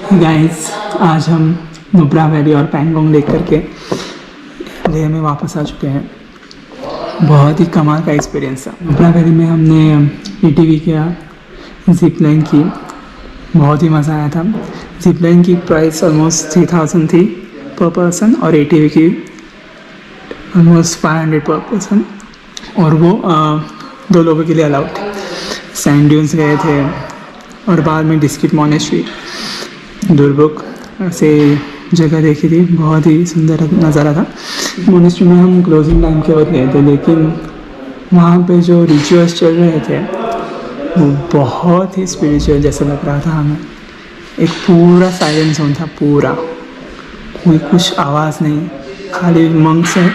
Guys, आज हम Nubra valley और पैंगोंग लेक करके लेह में वापस आ चुके हैं। बहुत ही कमाल का एक्सपीरियंस था। नुब्रा वैली में हमने एटीवी किया, जिप लाइन की, बहुत ही मज़ा आया था। जिप लाइन की प्राइस ऑलमोस्ट 3000 थी पर पर्सन और एटीवी की ऑलमोस्ट 500 पर पर्सन, और वो 2 लोगों के लिए अलाउड थे। सैंड ड्यून्स गए थे और बाद में डिस्किट मोनेस्ट्री, दुर्बुक से जगह देखी थी। बहुत ही सुंदर नज़ारा था। मोनेस्ट्री में हम क्लोजिंग टाइम के वक्त गए थे, लेकिन वहाँ पे जो रिचुअल्स चल रहे थे वो बहुत ही स्पिरिचुअल जैसा लग रहा था हमें। एक पूरा साइलेंस जोन था, पूरा कोई कुछ आवाज़ नहीं, खाली मंक्स है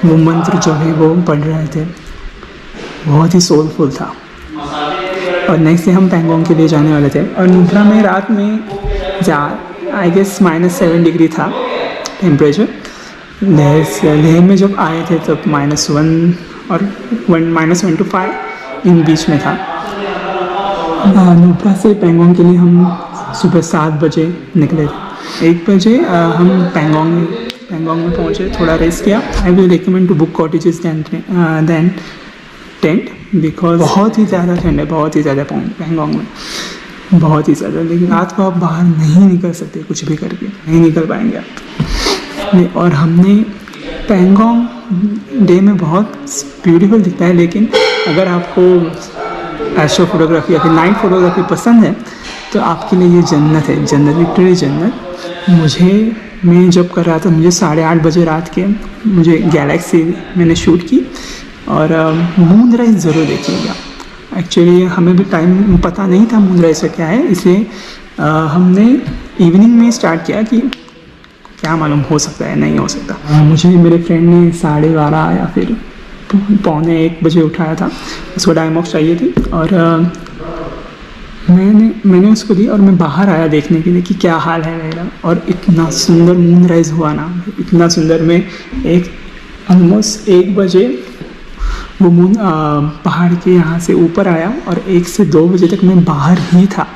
वो मंत्र जो है वो पढ़ रहे थे। बहुत ही सोलफुल था। और नेक्स्ट डे हम पैंगोंग के लिए जाने वाले थे। और नुब्रा में रात में आई गेस -7 डिग्री था टेम्परेचर। लेह में जब आए थे तब -1 और -1 to 5 इन बीच में था। नुब्रा से पैंगोंग के लिए हम सुबह 7 बजे निकले थे। 1 बजे हम पैंगोंग में पहुँचे, थोड़ा रेस्ट किया। I will recommend to book cottages than tent, because बहुत ही ज़्यादा ठंड है, बहुत ही ज़्यादा पैंगोंग में, बहुत ही ज़्यादा। लेकिन रात को आप बाहर नहीं निकल सकते, कुछ भी करके नहीं निकल पाएंगे आप। और हमने पैंगोंग डे में बहुत ब्यूटीफुल दिखता है, लेकिन अगर आपको एस्ट्रो फोटोग्राफी या फिर नाइट फोटोग्राफी पसंद है तो आपके लिए ये जन्नत है, जन्नत, लिटरली जन्नत। मैं जब कर रहा था, मुझे 8:30 बजे रात के मुझे गैलेक्सी मैंने शूट की। और मून राइज ज़रूर देखिएगा। एक्चुअली हमें भी टाइम पता नहीं था मून राइज का क्या है, इसलिए हमने इवनिंग में स्टार्ट किया कि क्या मालूम, हो सकता है नहीं हो सकता। मुझे मेरे फ्रेंड ने 12:30 या फिर 1:45 बजे उठाया था। उसको डायमॉक्स चाहिए थी और मैंने उसको दी और मैं बाहर आया देखने के लिए कि क्या हाल है मेरा। और इतना सुंदर मून राइज हुआ ना, इतना सुंदर। मैं ऑलमोस्ट 1 बजे वो मून पहाड़ के यहाँ से ऊपर आया और 1 से 2 बजे तक मैं बाहर ही था।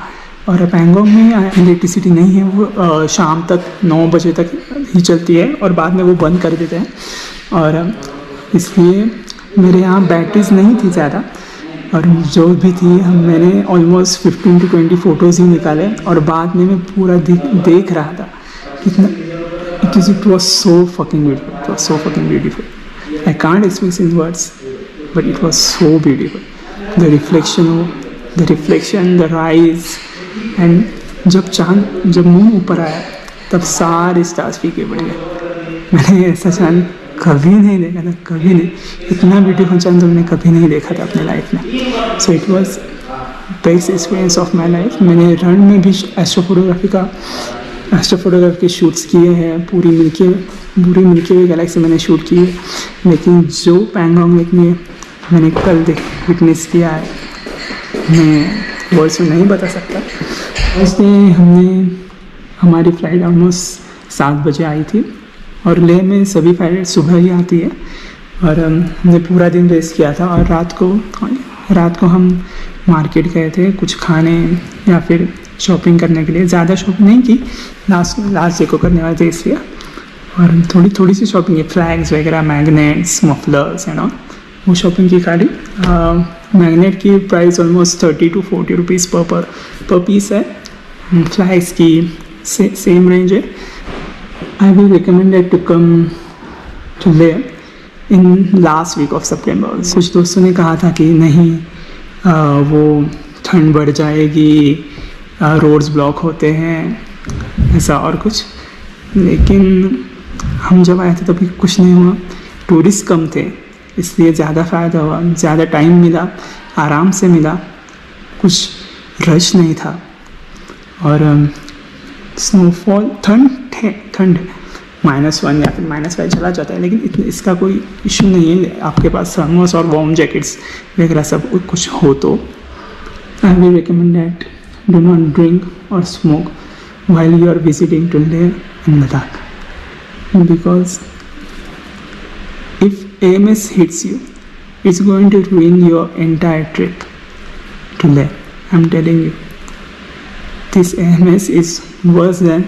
और पैंगोंग में इलेक्ट्रिसिटी नहीं है, वो शाम तक 9 बजे तक ही चलती है और बाद में वो बंद कर देते हैं। और इसलिए मेरे यहाँ बैटरीज नहीं थी ज़्यादा, और जो भी थी मैंने ऑलमोस्ट 15 to 20 फ़ोटोज़ ही निकाले। और बाद में मैं पूरा देख रहा था कितना it was so fucking beautiful, it was so fucking beautiful. I can't express in words, but it was so beautiful. The reflection, the rise, and जब मून ऊपर आया तब सारे स्टार्स फीके पड़ गए। मैंने ऐसा चांद कभी नहीं देखा था, कभी नहीं। इतना ब्यूटीफुल चांद मैंने कभी नहीं देखा था अपने लाइफ में। So it was best experience of my life. मैंने रन में भी एस्ट्रो फोटोग्राफी के शूट्स किए हैं, पूरी मिल्की वे गैलेक्सी मैंने शूट की है। लेकिन जो पैंगोंग लेक में मैंने कल विटनेस किया है, मैं वर्ड्स में नहीं बता सकता। उसमें हमारी फ़्लाइट ऑलमोस्ट 7 बजे आई थी और लेह में सभी फ़्लाइट सुबह ही आती है। और हमने पूरा दिन रेस्ट किया था। और रात को हम मार्केट गए थे कुछ खाने या फिर शॉपिंग करने के लिए। ज़्यादा शॉपिंग नहीं की, लास्ट डे को करने वाले थे इसलिए। और थोड़ी सी शॉपिंग है, फ्लैग्स वगैरह, मैग्नेट्स, मफलर्स एंड ऑल, वो शॉपिंग की गाड़ी। मैग्नेट की प्राइस ऑलमोस्ट 30 to 40 रुपीज़ पर पीस है। फ्लैग्स की सेम रेंज है। I will recommended to come to Leh in last week of सितंबर। कुछ दोस्तों ने कहा था कि नहीं, वो ठंड बढ़ जाएगी, रोड्स ब्लॉक होते हैं, ऐसा और कुछ। लेकिन हम जब आए थे तभी कुछ नहीं हुआ। टूरिस्ट कम थे, इसलिए ज़्यादा फ़ायदा हुआ, ज़्यादा टाइम मिला, आराम से मिला, कुछ रश नहीं था। और स्नोफॉल, ठंड -1 या फिर -5 चला जाता है, लेकिन इसका कोई इशू नहीं है। आपके पास थर्मोस और वार्म जैकेट्स वगैरह सब कुछ हो तो आई will recommend that do not drink और smoke while you are visiting to Leh and Ladakh, because if AMS hits you, it's going to ruin your entire trip to Leh. I'm telling you. This AMS is worse than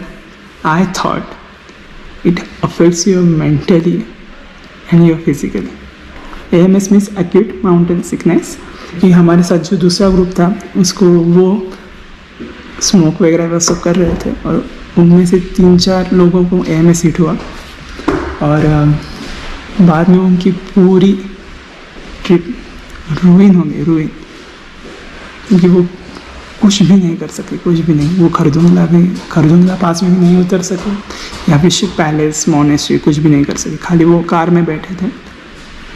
I thought. It affects you mentally and your physically. AMS means acute mountain sickness. कि हमारे साथ जो दूसरा group था उसको वो smoke वगैरह वो सब कर रहे थे और उनमें से 3-4 लोगों को AMS हिट हुआ और बाद में उनकी पूरी ट्रिप रुइन हो गई, रुइन, क्योंकि वो कुछ भी नहीं कर सके, कुछ भी नहीं। वो खरदुंगला पास में भी नहीं उतर सके या फिर शिव पैलेस मोनेस्ट्री कुछ भी नहीं कर सके, खाली वो कार में बैठे थे।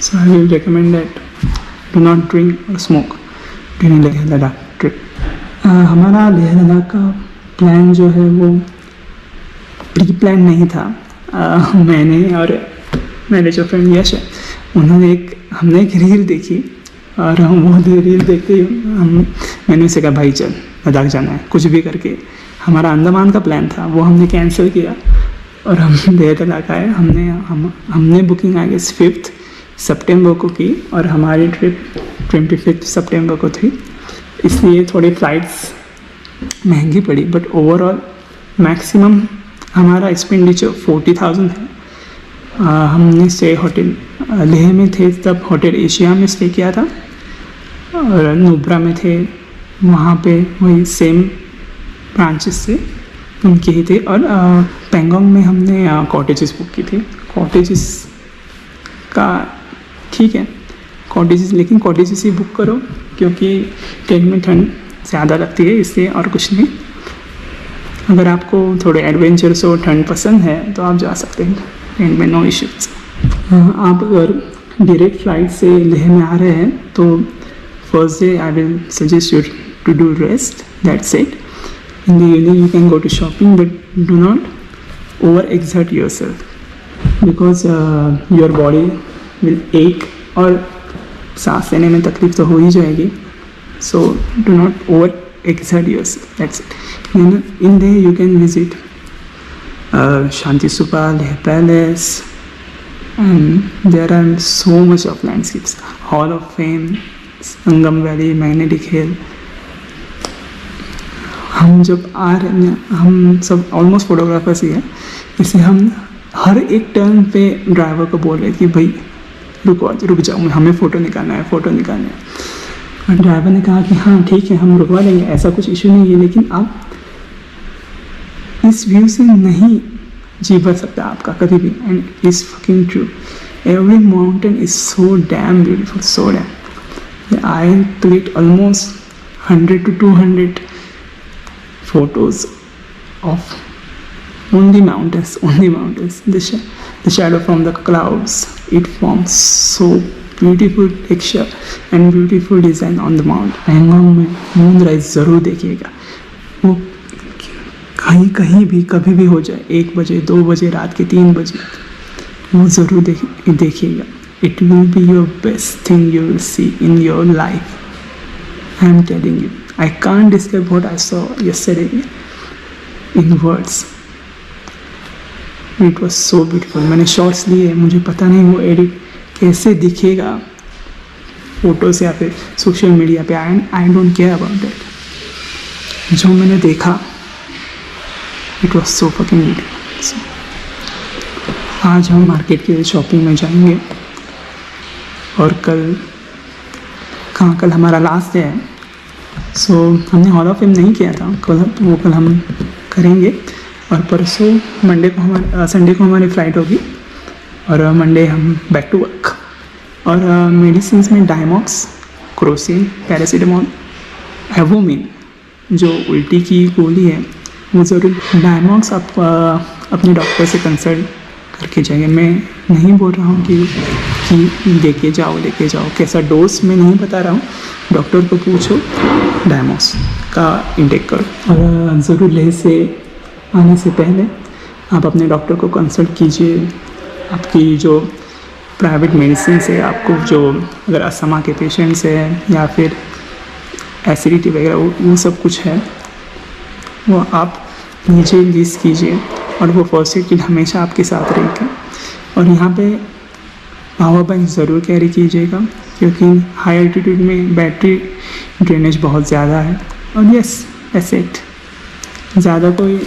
So I will recommend that do not drink और smoke during Leh Ladakh trip. हमारा लेह लद्दाख का प्लान जो है वो प्री प्लान नहीं था। मैंने और मेरे जो फ्रेंड यश है हमने एक रील देखी और हम वो रील देखते ही मैंने उसे कहा भाई चल लद्दाख जाना है कुछ भी करके। हमारा अंडमान का प्लान था वो हमने कैंसिल किया और हम लेह लद्दाख आए। हमने बुकिंग आई गेस 5 सितंबर को की और हमारी ट्रिप 25 सितंबर को थी, इसलिए थोड़ी फ़्लाइट्स महंगी पड़ी बट ओवरऑल मैक्सिमम हमारा एक्सपेंडिचर 40,000 है। हमने स्टे होटल लेह में थे तब होटल एशिया में स्टे किया था और नुब्रा में थे, वहाँ पे वही सेम ब्रांचेस से उनके ही थे। और पेंगोंग में हमने कॉटेजेस बुक की थी। कॉटेजेस का ठीक है कॉटेजेस, लेकिन कॉटेजेस ही बुक करो क्योंकि टेंट में ठंड ज़्यादा लगती है, इसलिए और कुछ नहीं। अगर आपको थोड़े एडवेंचरस और ठंड पसंद है तो आप जा सकते हैं टेंट में, नो इश्यूज। आप अगर डायरेक्ट फ्लाइट से लेह में आ रहे हैं तो first day I will suggest you to do rest, that's it. In the evening you can go to shopping but do not over exert your self because your body will ache और सांस लेने में तकलीफ तो हो ही जाएगी। So do not over exert yourself, that's it. In there you can visit Shanti Stupa, Leh Palace, and there are so much of landscapes, Hall of Fame, Sangam Valley, Magnetic Hill. हम जब आ रहे हैं हम सब almost photographers ही हैं, इसलिए हम हर एक टर्न पे ड्राइवर को बोल रहे कि भाई रुक जाओ, हमें फ़ोटो निकालना है। और ड्राइवर ने कहा कि हाँ ठीक है हम रुकवा देंगे, ऐसा कुछ इशू नहीं है, लेकिन आप इस व्यू से नहीं जी भर सकता आपका कभी भी। And is fucking true, every mountain is so damn beautiful, so damn. I click almost 100 to 200 photos of only mountains. The shadow from the clouds, it forms so beautiful texture and beautiful design on the mount. Pangong में Moonrise ज़रूर देखिएगा, वो कहीं भी कभी भी हो जाए, 1 बजे 2 बजे रात के 3 बजे, वो ज़रूर देखिएगा। It will be your best thing you will see in your life, I am telling you. I can't describe what I saw yesterday in words, it was so beautiful. मैंने शॉर्ट्स लिए, मुझे पता नहीं वो एडिट कैसे दिखेगा photos या फिर सोशल मीडिया पे, I don't care about that. जो मैंने देखा it was so fucking beautiful. आज हम मार्केट के शॉपिंग में जाएंगे और कल हमारा लास्ट डे है। सो हमने हॉल ऑफ फेम नहीं किया था, कल हम करेंगे और परसों संडे को हमारी फ़्लाइट होगी और मंडे हम बैक टू वर्क। और मेडिसिन में डायमॉक्स, क्रोसिन, पैरासीटामोल, एवोमिन जो उल्टी की गोली है वो ज़रूर। डायमॉक्स आप अपने डॉक्टर से कंसल्ट करके जाइए। मैं नहीं बोल रहा हूँ कि लेके जाओ कैसा डोज मैं नहीं बता रहा हूँ, डॉक्टर को पूछो, डायमॉक्स का इंटेक करो। और ज़रूर लेह से आने से पहले आप अपने डॉक्टर को कंसल्ट कीजिए। आपकी जो प्राइवेट मेडिसिन से आपको जो अगर अस्थमा के पेशेंट्स हैं या फिर एसिडिटी वगैरह वो सब कुछ है वो आप नीचे लिस्ट कीजिए और वो फर्स्ट एड किट हमेशा आपके साथ रहेगी। और यहाँ पे पावर बैंक ज़रूर कैरी कीजिएगा क्योंकि हाई एल्टीट्यूड में बैटरी ड्रेनेज बहुत ज़्यादा है। और यस, दैट्स इट। ज़्यादा कोई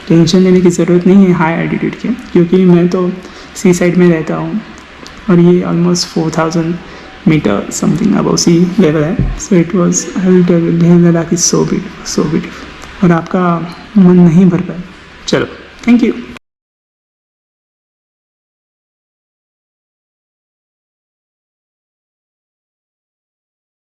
टेंशन लेने की ज़रूरत नहीं है हाई एल्टीट्यूड की, क्योंकि मैं तो सी साइड में रहता हूँ और ये almost 4000 metre something above sea level है. So it was Leh Ladakh is so beautiful और आपका मन नहीं भर पाए. चलो, थैंक यू.